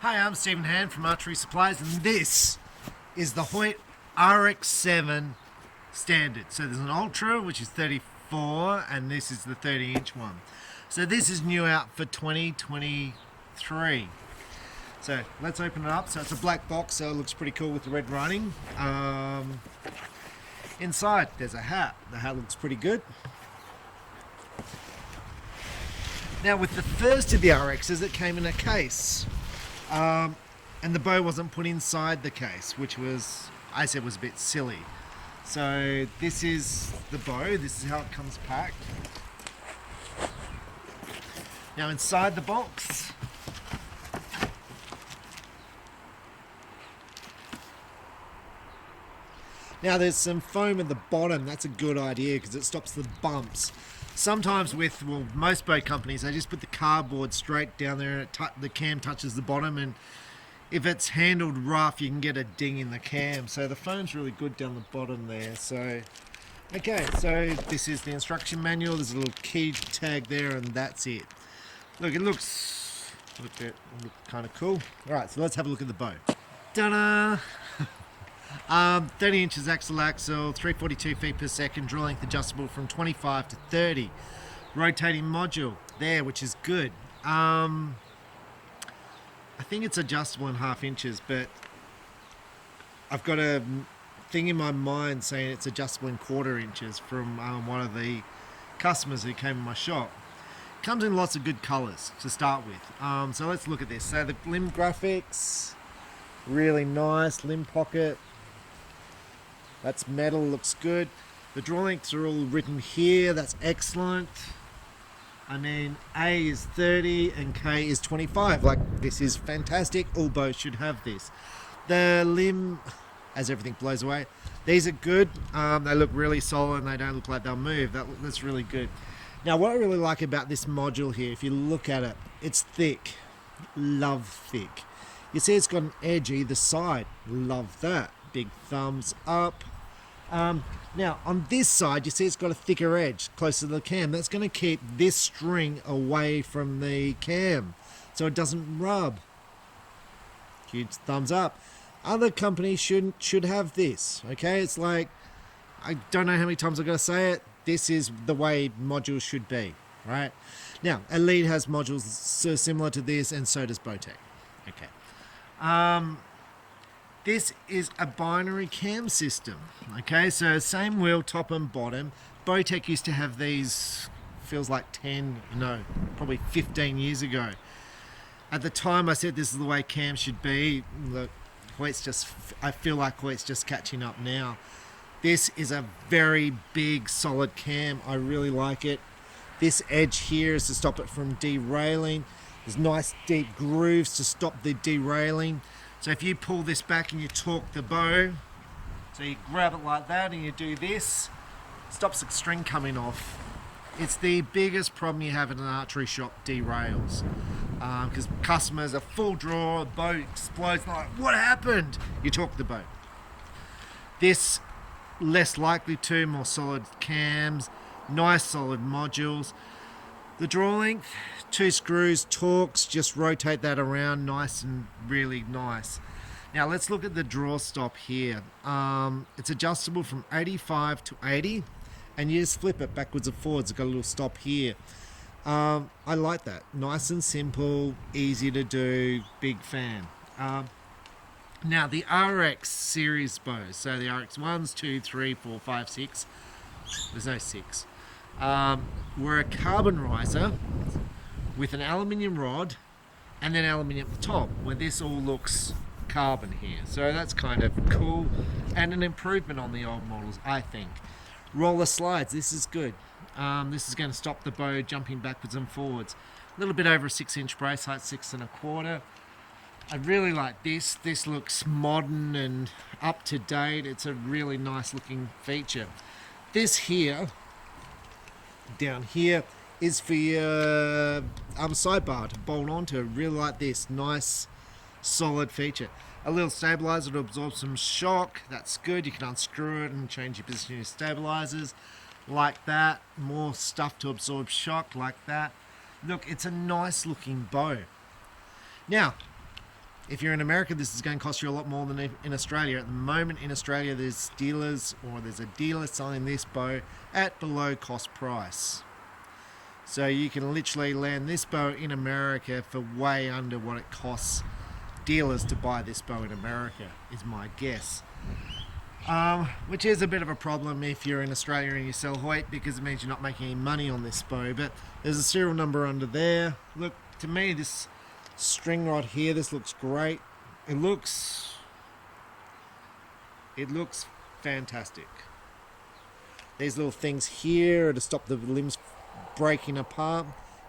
Hi, I'm Stephen Hand from Archery Supplies, and this is the Hoyt RX-7 standard. So there's an Ultra, which is 34, and this is the 30-inch one. So this is new out for 2023. So let's open it up. So it's a black box, so it looks pretty cool with the red writing. Inside, there's a hat. The hat looks pretty good. Now, with the first of the RXs, it came in a case. And the bow wasn't put inside the case, which was, I said, was a bit silly. So this is the bow. This is how it comes packed. Now inside the box, now there's some foam at the bottom. That's a good idea because it stops the bumps. Sometimes with, well, most bow companies, they just put the cardboard straight down there and the cam touches the bottom, and if it's handled rough, you can get a ding in the cam. So the foam's really good down the bottom there. So, okay, so this is the instruction manual. There's a little key tag there, and that's it. Look, it looks kind of cool. All right, so let's have a look at the bow. Ta-da! 30 inches axle, 342 feet per second, draw length adjustable from 25 to 30. Rotating module there, which is good. I think it's adjustable in 1/2 inches, but I've got a thing in my mind saying it's adjustable in 1/4 inches from one of the customers who came in my shop. Comes in lots of good colors to start with. So let's look at this. So the limb graphics, really nice limb pocket. That's metal, looks good. The draw lengths are all written here, that's excellent. I mean, A is 30 and K is 25. Like, this is fantastic. All bows should have this. The limb, as everything blows away, these are good. They look really solid and they don't look like they'll move. That's really good. Now, what I really like about this module here, if you look at it, it's thick. Love thick. You see it's got an edge either side. Love that. Big thumbs up. Now on this side, you see it's got a thicker edge closer to the cam. That's going to keep this string away from the cam so it doesn't rub. Huge thumbs up. Other companies should have this. Okay, it's like, I don't know how many times I've got to say it. This is the way modules should be, right? Now, Elite has modules so similar to this, and so does Bowtech. Okay. This is a binary cam system. Okay, so same wheel, top and bottom. Bowtech used to have these, feels like probably 15 years ago. At the time I said this is the way cams should be. Look, I feel like Hoyt's just catching up now. This is a very big, solid cam. I really like it. This edge here is to stop it from derailing. There's nice deep grooves to stop the derailing. So if you pull this back and you torque the bow, so you grab it like that and you do this, stops the string coming off. It's the biggest problem you have in an archery shop, derails. Because customers are full draw, bow explodes, like, what happened? You torque the bow. This, less likely to, more solid cams, nice solid modules. The draw length, 2 screws, torques, just rotate that around, nice and really nice. Now let's look at the draw stop here. It's adjustable from 85 to 80, and you just flip it backwards and forwards. It's got a little stop here. I like that. Nice and simple, easy to do, big fan. Now the RX series bows, so the RX 1s, 2, 3, 4, 5, 6, there's no 6. Were a carbon riser with an aluminium rod and then aluminium at the top, where this all looks carbon here. So that's kind of cool and an improvement on the old models, I think. Roller slides, this is good. This is going to stop the bow jumping backwards and forwards. A little bit over a 6-inch brace height, 6 1/4. I really like this. This looks modern and up to date. It's a really nice looking feature. This here, down here, is for your sidebar to bolt onto. Really like this. Nice, solid feature. A little stabilizer to absorb some shock. That's good. You can unscrew it and change your position of your stabilizers like that. More stuff to absorb shock like that. Look, it's a nice looking bow. Now, If you're in America, this is going to cost you a lot more than in Australia. At the moment in Australia, there's a dealer selling this bow at below cost price. So you can literally land this bow in America for way under what it costs dealers to buy this bow in America, is my guess. Which is a bit of a problem if you're in Australia and you sell Hoyt, because it means you're not making any money on this bow. But there's a serial number under there. Look, to me, this string rod here, this looks great. It looks fantastic. These little things here are to stop the limbs breaking apart.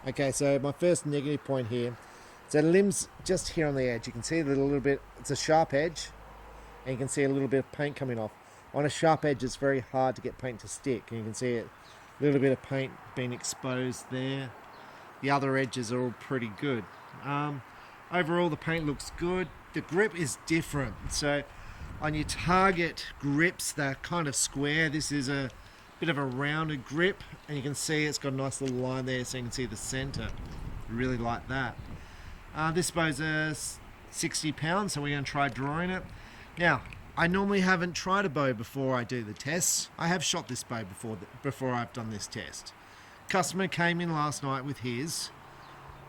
Okay, so my first negative point here. So the limbs just here on the edge, you can see the little bit, it's a sharp edge, and you can see a little bit of paint coming off. On a sharp edge, it's very hard to get paint to stick, and you can see it, a little bit of paint being exposed there. The other edges are all pretty good. Overall, the paint looks good. The grip is different. So on your target grips, they're kind of square. This is a bit of a rounded grip, and you can see it's got a nice little line there, so you can see the center. Really like that. This bow's 60 pounds, so we're going to try drawing it. Now, I normally haven't tried a bow before I do the tests. I have shot this bow before I've done this test. Customer came in last night with his,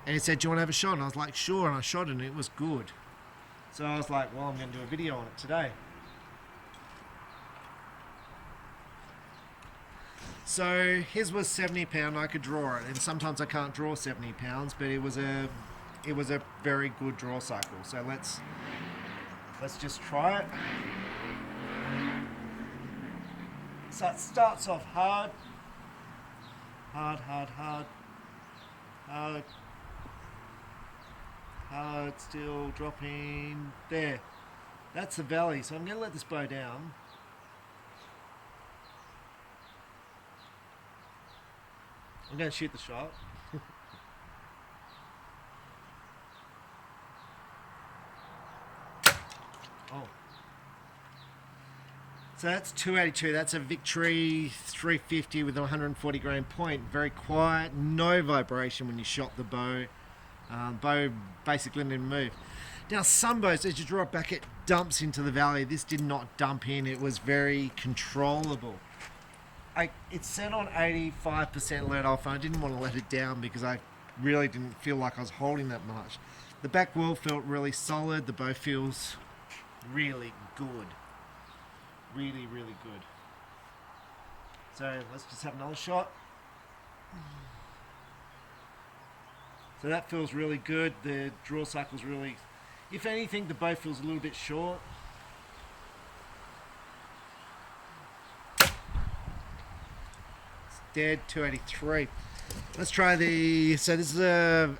and he said, "Do you want to have a shot?" And I was like, "Sure," and I shot it, and it was good. So I was like, well, I'm going to do a video on it today. So his was 70 pound, I could draw it, and sometimes I can't draw 70 pounds, but it was a very good draw cycle. So let's just try it. So it starts off hard, still dropping there. That's the valley, so I'm going to let this bow down. I'm going to shoot the shot. Oh. So that's 282. That's a Victory 350 with a 140 grain point. Very quiet, no vibration when you shot the bow. Bow basically didn't move. Now some bows, as you draw it back, it dumps into the valley. This did not dump in. It was very controllable. It's set on 85% let off, and I didn't want to let it down because I really didn't feel like I was holding that much. The back wheel felt really solid. The bow feels really good. Really, really good. So let's just have another shot. So that feels really good. The draw cycle's really, if anything, the bow feels a little bit short. It's dead, 283. Let's try so this is a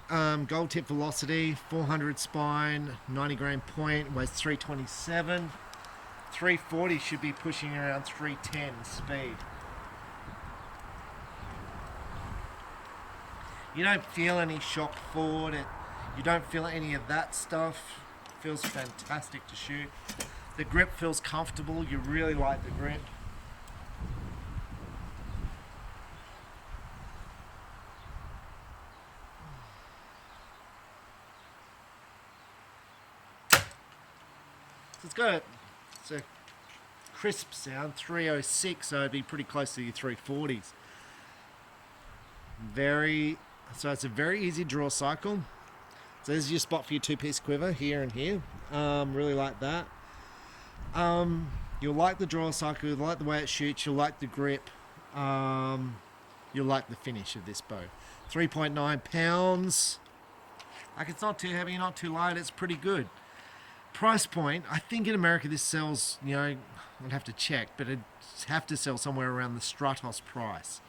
gold tip velocity, 400 spine, 90 grain point, weighs 327. 340 should be pushing around 310 speed. You don't feel any shock forward. You don't feel any of that stuff. It feels fantastic to shoot. The grip feels comfortable. You really like the grip. So it's a crisp sound, 306, so it'd be pretty close to your 340s. So it's a very easy draw cycle. So this is your spot for your two-piece quiver, here and here. Really like that. You'll like the draw cycle, you'll like the way it shoots, you'll like the grip, you'll like the finish of this bow. 3.9 pounds. Like, it's not too heavy, not too light, it's pretty good. Price point, I think in America this sells, I'd have to check, but it'd have to sell somewhere around the Stratos price.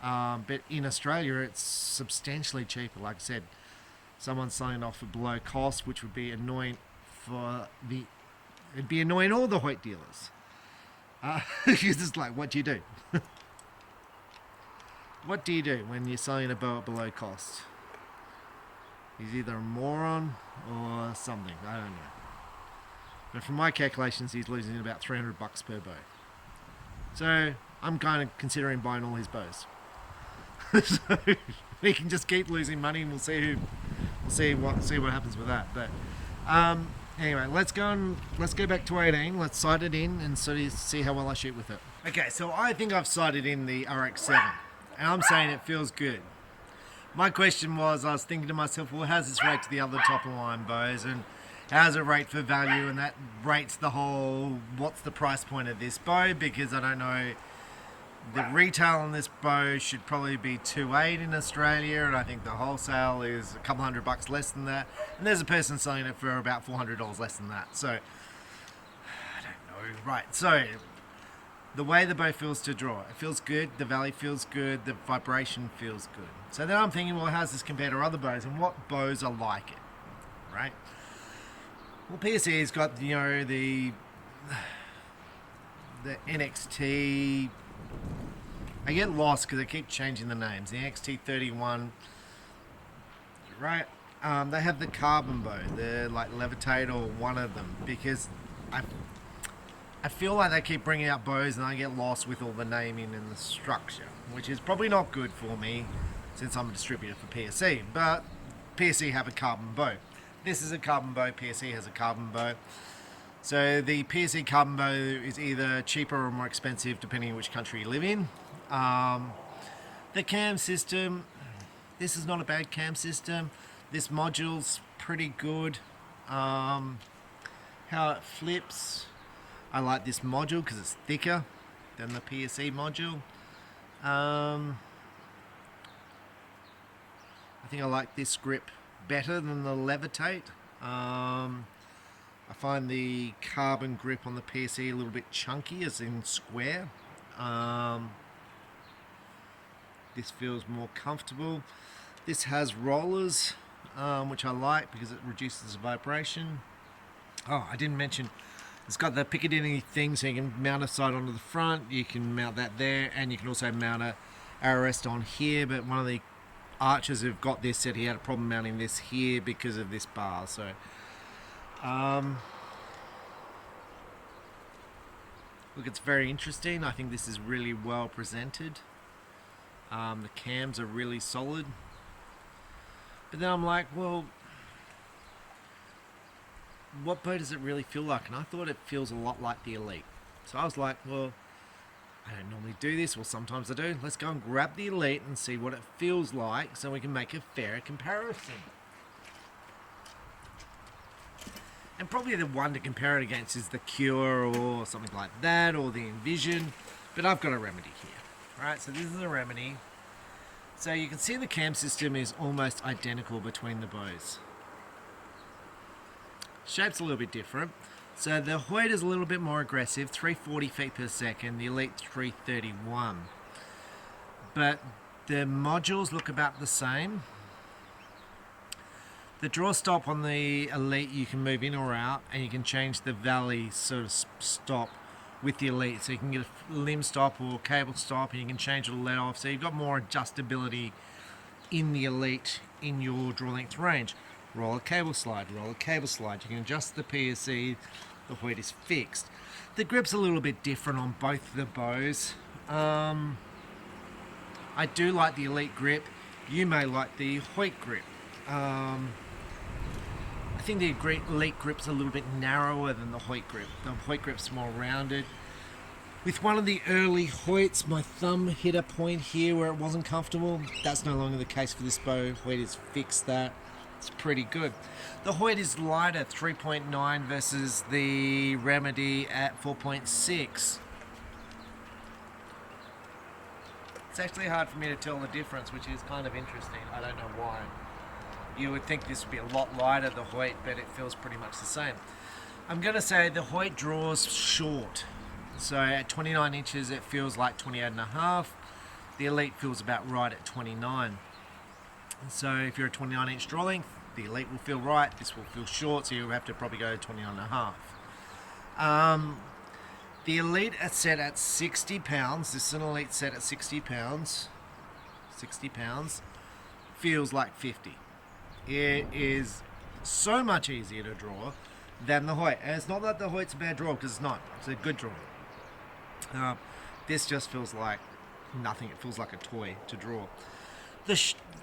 But in Australia it's substantially cheaper. Like I said, someone's selling off at below cost, which would be annoying it'd be annoying all the Hoyt dealers. You're just like, what do you do? What do you do when you're selling a bow at below cost? He's either a moron or something, I don't know. But from my calculations, he's losing about $300 per bow. So I'm kind of considering buying all his bows. So we can just keep losing money, and we'll see what happens with that. But Anyway, let's go back to 18. Let's sight it in and sort of see how well I shoot with it. Okay, so I think I've sighted in the RX-7, and I'm saying it feels good. My question was, I was thinking to myself, well, how's this rate to the other top of the line bows, and how's it rate for value, and that rates the whole, what's the price point of this bow, because I don't know, the retail on this bow should probably be 2.8 in Australia, and I think the wholesale is a couple $100 less than that, and there's a person selling it for about $400 less than that, so, I don't know, right, so, the way the bow feels to draw, it feels good, the valley feels good, the vibration feels good. So then I'm thinking, well, how's this compared to other bows, and what bows are like it, right? Well, PSE's got, you know, the NXT, I get lost because they keep changing the names, the NXT31, right? They have the carbon bow, the like Levitate or one of them, because I feel like they keep bringing out bows and I get lost with all the naming and the structure, which is probably not good for me since I'm a distributor for PSE, but PSE have a carbon bow. This is a carbon bow, PSE has a carbon bow. So the PSE carbon bow is either cheaper or more expensive depending on which country you live in. The cam system, this is not a bad cam system. This module's pretty good. How it flips, I like this module because it's thicker than the PSE module. I think I like this grip better than the Levitate. I find the carbon grip on the PSE a little bit chunky, as in square. This feels more comfortable. This has rollers, which I like because it reduces the vibration. Oh, I didn't mention, it's got the Piccadilly thing, so you can mount a sight onto the front, you can mount that there, and you can also mount a arrow rest on here, but one of the archers who've got this said he had a problem mounting this here because of this bar, so look, it's very interesting. I think this is really well presented. The cams are really solid, but then I'm like, well, what bow does it really feel like? And I thought it feels a lot like the Elite. So I was like, well, I don't normally do this, well sometimes I do. Let's go and grab the Elite and see what it feels like so we can make a fairer comparison. And probably the one to compare it against is the Cure or something like that, or the Envision. But I've got a Remedy here. Right, so this is a Remedy. So you can see the cam system is almost identical between the bows. Shape's a little bit different. So the Hoyt is a little bit more aggressive, 340 feet per second, the Elite 331. But the modules look about the same. The draw stop on the Elite you can move in or out, and you can change the valley sort of stop with the Elite. So you can get a limb stop or cable stop, and you can change it to let off. So you've got more adjustability in the Elite in your draw length range. Roll a cable slide, roll a cable slide. You can adjust the PSE, the Hoyt is fixed. The grip's a little bit different on both the bows. I do like the Elite grip. You may like the Hoyt grip. I think the Elite grip's a little bit narrower than the Hoyt grip. The Hoyt grip's more rounded. With one of the early Hoyts, my thumb hit a point here where it wasn't comfortable. That's no longer the case for this bow. Hoyt has fixed that. It's pretty good. The Hoyt is lighter, 3.9 versus the Remedy at 4.6. It's actually hard for me to tell the difference, which is kind of interesting. I don't know why. You would think this would be a lot lighter, the Hoyt, but it feels pretty much the same. I'm going to say the Hoyt draws short. So at 29 inches, it feels like 28.5. The Elite feels about right at 29. So if you're a 29 inch draw length, the Elite will feel right, this will feel short, so you'll have to probably go to 29.5. The Elite is set at 60 pounds, this is an Elite set at 60 pounds, feels like 50. It is so much easier to draw than the Hoyt, and it's not that the Hoyt's a bad draw, because it's not, it's a good draw. This just feels like nothing, it feels like a toy to draw.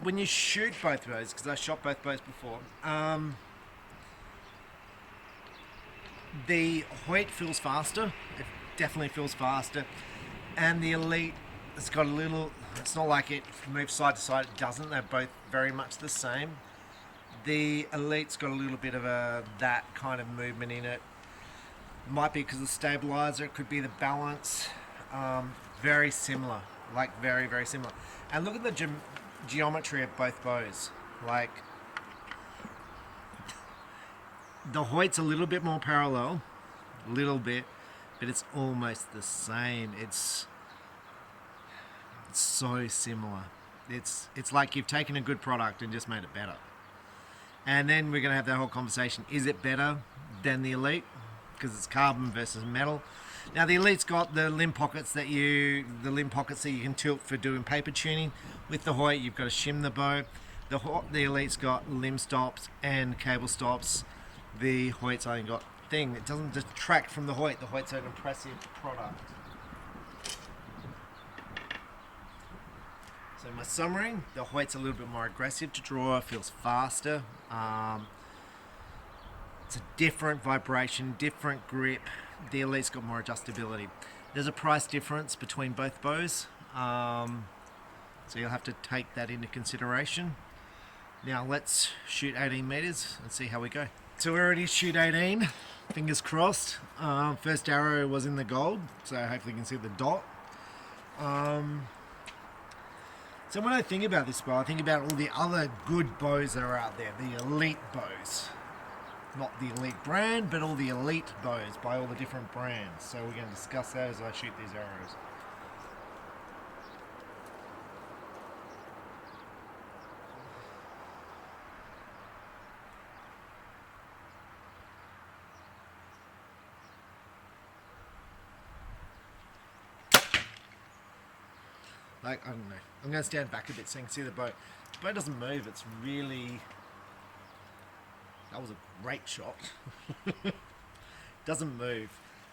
When you shoot both bows, because I shot both bows before, The Hoyt feels faster. It definitely feels faster. And the Elite, it's got a little, it's not like it moves side to side, it doesn't. They're both very much the same. The Elite's got a little bit of that kind of movement in it. Might be because of the stabilizer, it could be the balance. Very similar, like very, very similar. And look at the geometry of both bows. Like, the Hoyt's a little bit more parallel, a little bit, but it's almost the same. It's so similar. It's like you've taken a good product and just made it better. And then we're going to have that whole conversation. Is it better than the Elite? Because it's carbon versus metal. Now the Elite's got the limb pockets that you can tilt for doing paper tuning. With the Hoyt, you've got to shim the bow. The Elite's got limb stops and cable stops. The Hoyt's only got thing. It doesn't detract from the Hoyt. The Hoyt's an impressive product. So my summary, the Hoyt's a little bit more aggressive to draw, feels faster. It's a different vibration, different grip. The Elite's got more adjustability. There's a price difference between both bows, so you'll have to take that into consideration. Now let's shoot 18 meters and see how we go. So we're already shoot 18, fingers crossed. First arrow was in the gold, so hopefully you can see the dot. So when I think about this bow, I think about all the other good bows that are out there, the Elite bows. Not the Elite brand, but all the Elite bows by all the different brands. So we're going to discuss that as I shoot these arrows. Like, I don't know. I'm going to stand back a bit so you can see the bow. The bow doesn't move. It's really... That was a great shot. Doesn't move.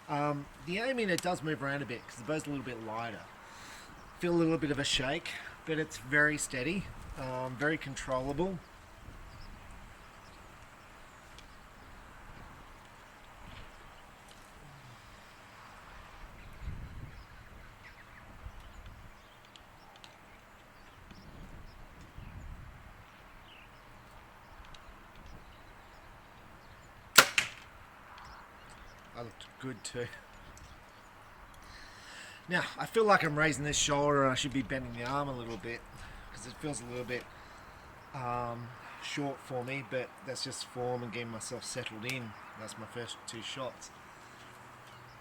The aiming, it does move around a bit because the bow's a little bit lighter. Feel a little bit of a shake, but it's very steady, very controllable. I looked good too. Now, I feel like I'm raising this shoulder and I should be bending the arm a little bit because it feels a little bit short for me, but that's just form and getting myself settled in. That's my first two shots.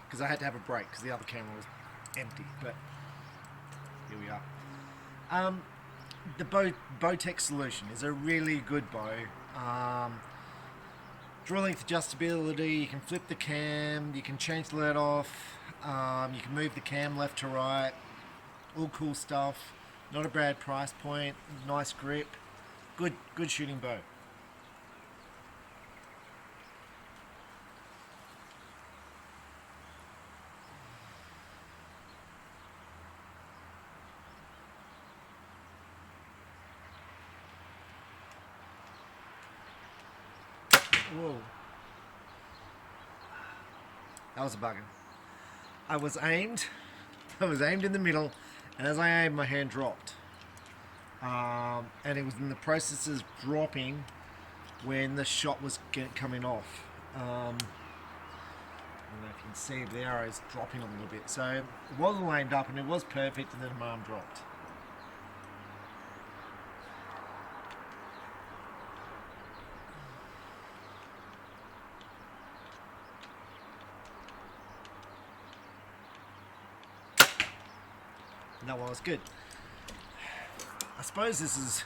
Because I had to have a break because the other camera was empty, but here we are. The Bowtech solution is a really good bow. Draw length adjustability, you can flip the cam, you can change the let off, you can move the cam left to right, all cool stuff, not a bad price point, nice grip, good shooting bow. Whoa. That was a bugger. I was aimed in the middle, and as I aimed, my hand dropped. And it was in the process of dropping when the shot was coming off. I don't know if you can see, but the arrow's dropping a little bit. So it wasn't aimed up, and it was perfect, and then my arm dropped. That one was good. I suppose this is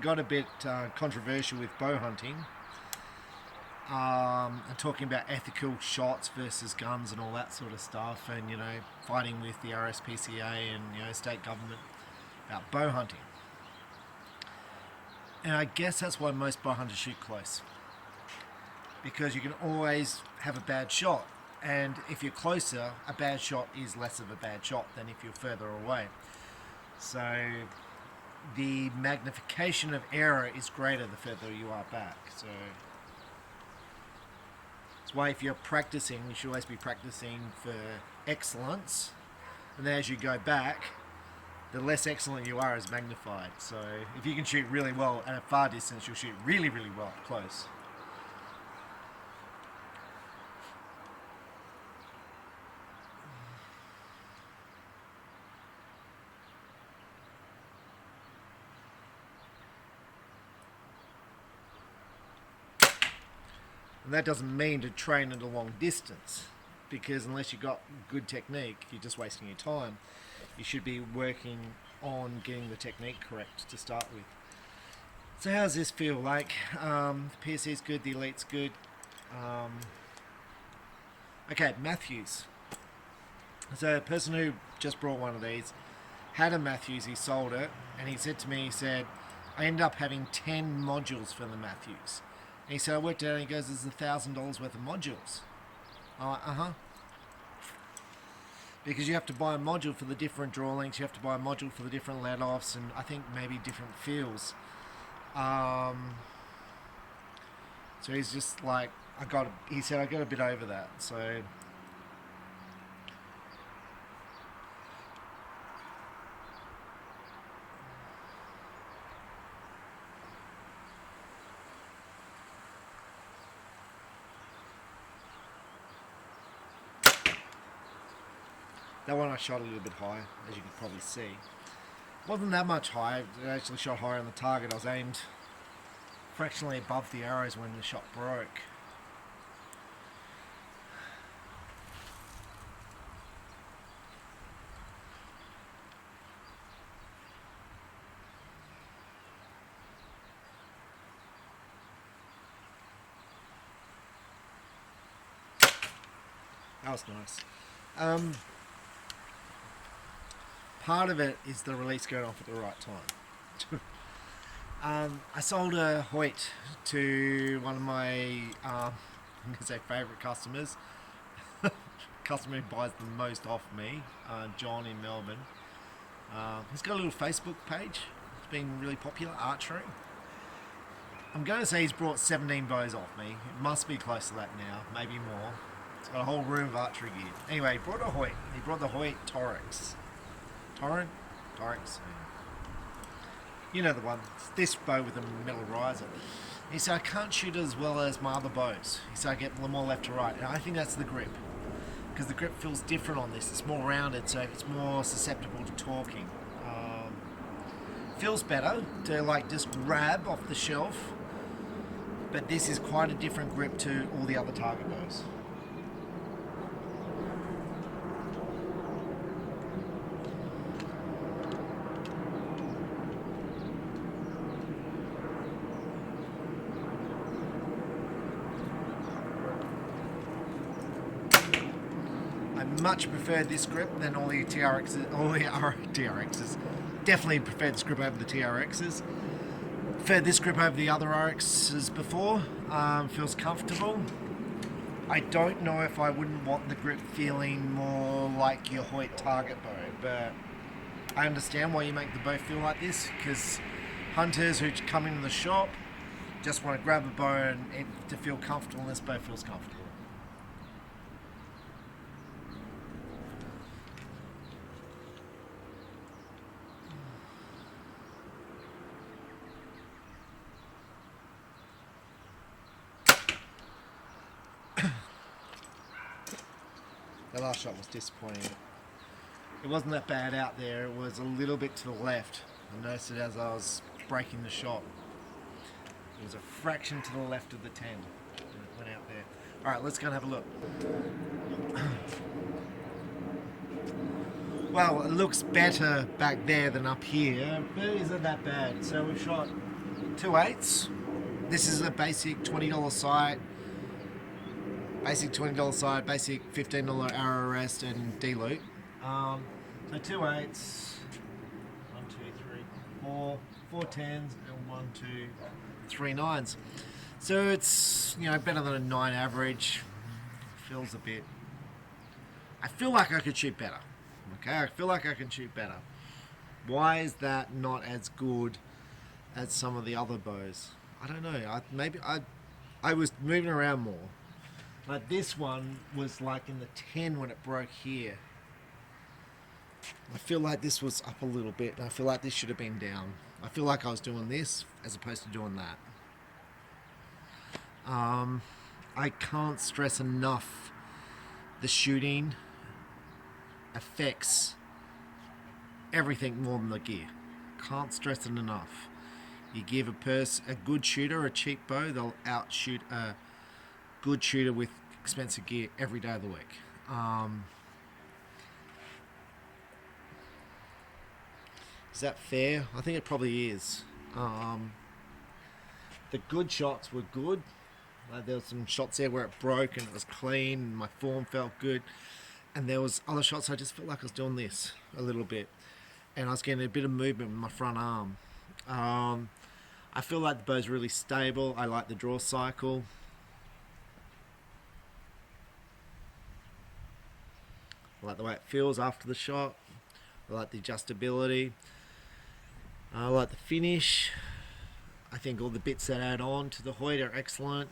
got a bit controversial with bow hunting and talking about ethical shots versus guns and all that sort of stuff, and fighting with the RSPCA and state government about bow hunting. And I guess that's why most bow hunters shoot close, because you can always have a bad shot. And if you're closer, a bad shot is less of a bad shot than if you're further away. So the magnification of error is greater the further you are back. So That's why if you're practicing, you should always be practicing for excellence. And then as you go back, the less excellent you are is magnified. So if you can shoot really well at a far distance, you'll shoot really, really well close. And that doesn't mean to train at a long distance, because unless you've got good technique, you're just wasting your time. You should be working on getting the technique correct to start with. So how does this feel? Like, the PSC is good, the Elite's good. Okay, Matthews. So a person who just brought one of these had a Matthews, he sold it, and he said to me, he said, I ended up having 10 modules for the Matthews. And he said, I worked out, and he goes, there's $1,000 worth of modules. I'm like, uh-huh. Because you have to buy a module for the different draw lengths, you have to buy a module for the different let-offs, and I think maybe different feels. So he's just like, he said, I got a bit over that, so... That one I shot a little bit high, as you can probably see. It wasn't that much high, I actually shot higher on the target. I was aimed fractionally above the arrows when the shot broke. That was nice. Part of it is the release going off at the right time. I sold a Hoyt to one of my, I'm going to say favourite customers. Customer who buys the most off me, John in Melbourne. He's got a little Facebook page. It's been really popular, archery. I'm going to say he's brought 17 bows off me. It must be close to that now, maybe more. It's got a whole room of archery gear. Anyway, he brought a Hoyt. He brought the Hoyt RX. RX. You know the one. It's this bow with a metal riser. He said, I can't shoot as well as my other bows. He said, I get more left to right. And I think that's the grip. Because the grip feels different on this. It's more rounded, so it's more susceptible to torquing. Feels better to like just grab off the shelf. But this is quite a different grip to all the other target bows. Much preferred this grip than all the TRXs, all the TRXs. Definitely preferred this grip over the TRXs. Preferred this grip over the other RXs before. Feels comfortable. I don't know if I wouldn't want the grip feeling more like your Hoyt target bow, but I understand why you make the bow feel like this, because hunters who come into the shop just want to grab a bow and to feel comfortable, and this bow feels comfortable. The last shot was disappointing. It wasn't that bad out there, it was a little bit to the left. I noticed it as I was breaking the shot. It was a fraction to the left of the 10 when it went out there. Alright, let's go and have a look. Well, it looks better back there than up here, but it isn't that bad. So we've shot 2.8s. This is a basic $20 sight. Basic $20 sight, basic $15 arrow rest and D-loop. So 2.8s, 1, 2, 3, 4, 4 10s, and 1, 2, 3 9s. So it's, you know, better than a 9 average. Feels a bit. I feel like I could shoot better. Okay, I feel like I can shoot better. Why is that not as good as some of the other bows? I don't know. Maybe I was moving around more. Like this one was like in the 10 when it broke here. I feel like this was up a little bit, and I feel like this should have been down. I feel like I was doing this as opposed to doing that. I can't stress enough the shooting affects everything more than the gear. Can't stress it enough. You give a good shooter a cheap bow, they'll outshoot a good shooter with expensive gear every day of the week. Is that fair? I think it probably is. The good shots were good. There was some shots there where it broke and it was clean and my form felt good. And there was other shots I just felt like I was doing this a little bit. And I was getting a bit of movement with my front arm. I feel like the bow's really stable. I like the draw cycle. I like the way it feels after the shot. I like the adjustability. I like the finish. I think all the bits that add on to the Hoyt are excellent.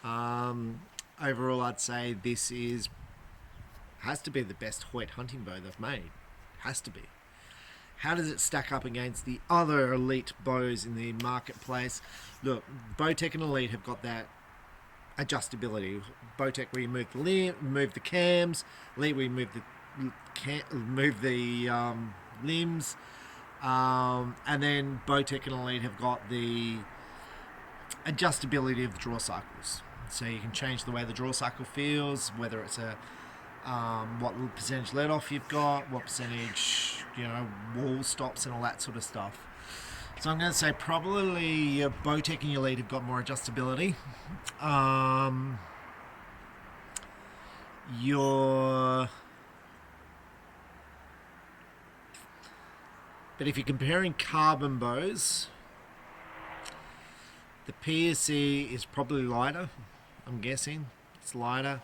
Overall, I'd say this has to be the best Hoyt hunting bow they've made. Has to be. How does it stack up against the other elite bows in the marketplace? Look, Bowtech and Elite have got that adjustability. Bowtech where you move the cams. Elite where you move the limbs. And then Bowtech and Elite have got the adjustability of the draw cycles. So you can change the way the draw cycle feels, whether it's what percentage let off you've got, what percentage, wall stops and all that sort of stuff. So I'm going to say probably your Bowtech and your Elite have got more adjustability. But if you're comparing carbon bows, the PSE is probably lighter. I'm guessing it's lighter.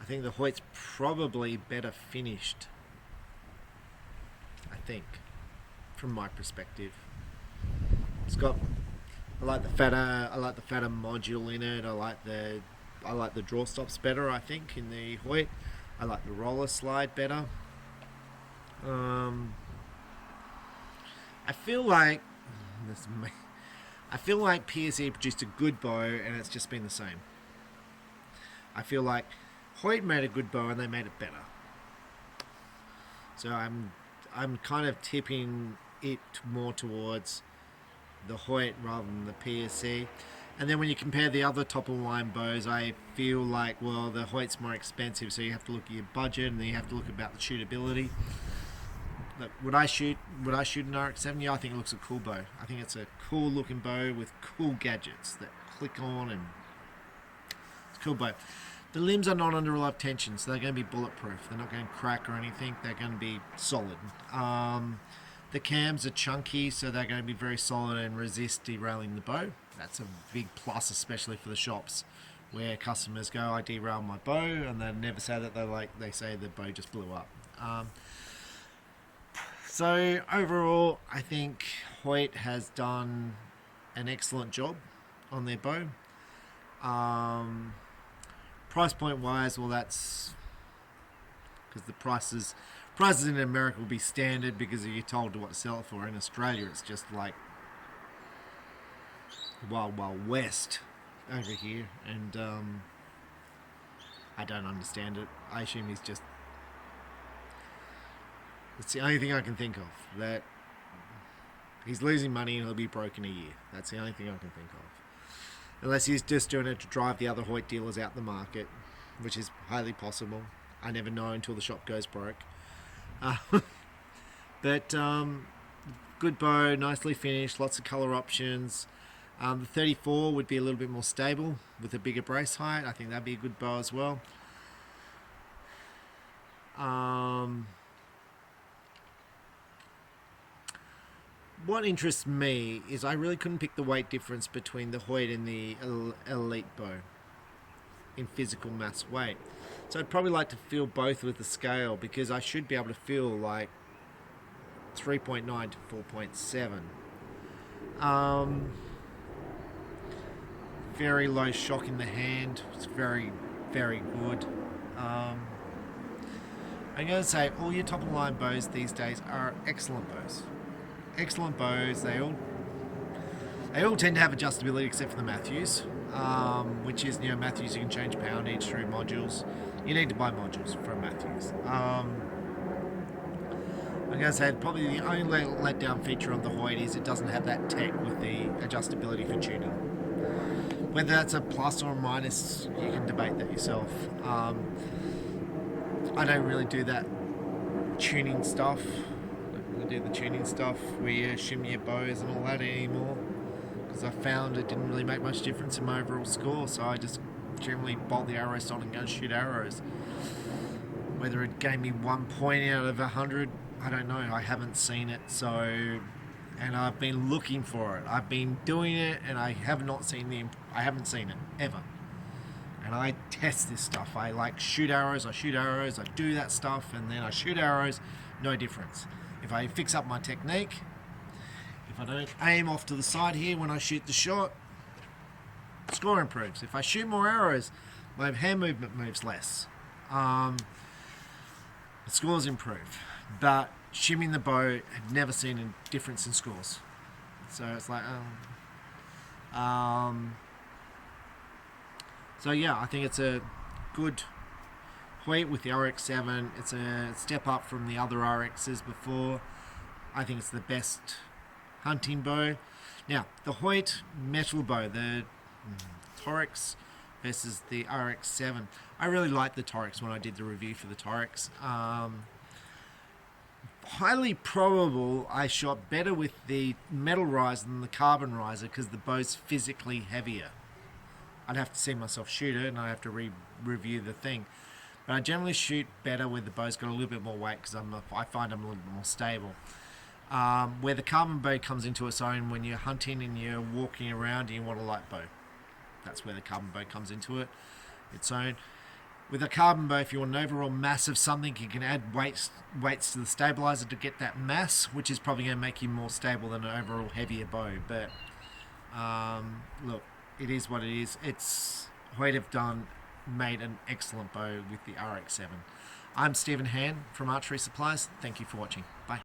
I think the Hoyt's probably better finished. I think, from my perspective, I like the fatter module in it. I like the draw stops better. I think in the Hoyt, I like the roller slide better. I feel like PSE produced a good bow and it's just been the same. I feel like Hoyt made a good bow and they made it better. So I'm kind of tipping it more towards the Hoyt rather than the PSE. And then when you compare the other top of the line bows, I feel like, well, the Hoyt's more expensive, so you have to look at your budget and then you have to look about the shootability. Look, would I shoot an RX-7? Yeah, I think it looks a cool bow. I think it's a cool looking bow with cool gadgets that click on, and it's a cool bow. The limbs are not under a lot of tension, so they're going to be bulletproof. They're not going to crack or anything. They're going to be solid. The cams are chunky, so they're going to be very solid and resist derailing the bow. That's a big plus, especially for the shops where customers go, I derailed my bow, and they never say that. They say the bow just blew up. So overall, I think Hoyt has done an excellent job on their bow. Price point wise, well, that's because the prices in America will be standard because you're told what to sell it for. In Australia, it's just like Wild West over here, and I don't understand it. I assume he's just. It's the only thing I can think of, that he's losing money and he'll be broke in a year. That's the only thing I can think of. Unless he's just doing it to drive the other Hoyt dealers out the market, which is highly possible. I never know until the shop goes broke. But good bow, nicely finished, lots of colour options. The 34 would be a little bit more stable with a bigger brace height. I think that'd be a good bow as well. What interests me is I really couldn't pick the weight difference between the Hoyt and the Elite bow in physical mass weight. So I'd probably like to feel both with the scale, because I should be able to feel like 3.9 to 4.7. very low shock in the hand. It's very, very good. I'm going to say all your top of the line bows these days are excellent bows. Excellent bows. They all tend to have adjustability except for the Matthews, which is, Matthews you can change poundage through modules. You need to buy modules from Matthews. I'm going to say probably the only letdown feature on the Hoyt is it doesn't have that tech with the adjustability for tuning. Whether that's a plus or a minus, you can debate that yourself. I don't really do that tuning stuff. I don't really do the tuning stuff where you shim your bows and all that anymore, because I found it didn't really make much difference in my overall score, so I just generally bolt the arrows on and go and shoot arrows. Whether it gave me 1 point out of 100, I don't know. I haven't seen it, and I've been looking for it. I've been doing it, and I haven't seen it ever. And I test this stuff. I shoot arrows. I do that stuff, and then I shoot arrows. No difference. If I fix up my technique, if I don't aim off to the side here when I shoot the shot, score improves. If I shoot more arrows, my hand movement moves less. The scores improve. But shimming the bow, I've never seen a difference in scores. So it's like, so yeah, I think it's a good Hoyt with the RX-7. It's a step up from the other RXs before. I think it's the best hunting bow. Now, the Hoyt metal bow, the Torx versus the RX-7. I really liked the Torx when I did the review for the Torx. Highly probable I shot better with the metal riser than the carbon riser because the bow's physically heavier. I'd have to see myself shoot it and I'd have to review the thing. But I generally shoot better where the bow's got a little bit more weight because I find I'm a little bit more stable. Where the carbon bow comes into its own when you're hunting and you're walking around and you want a light bow. That's where the carbon bow comes into its own. With a carbon bow, if you want an overall mass of something, you can add weights to the stabilizer to get that mass, which is probably going to make you more stable than an overall heavier bow. But look, it is what it is. Hoyt have made an excellent bow with the RX-7. I'm Stephen Han from Archery Supplies. Thank you for watching. Bye.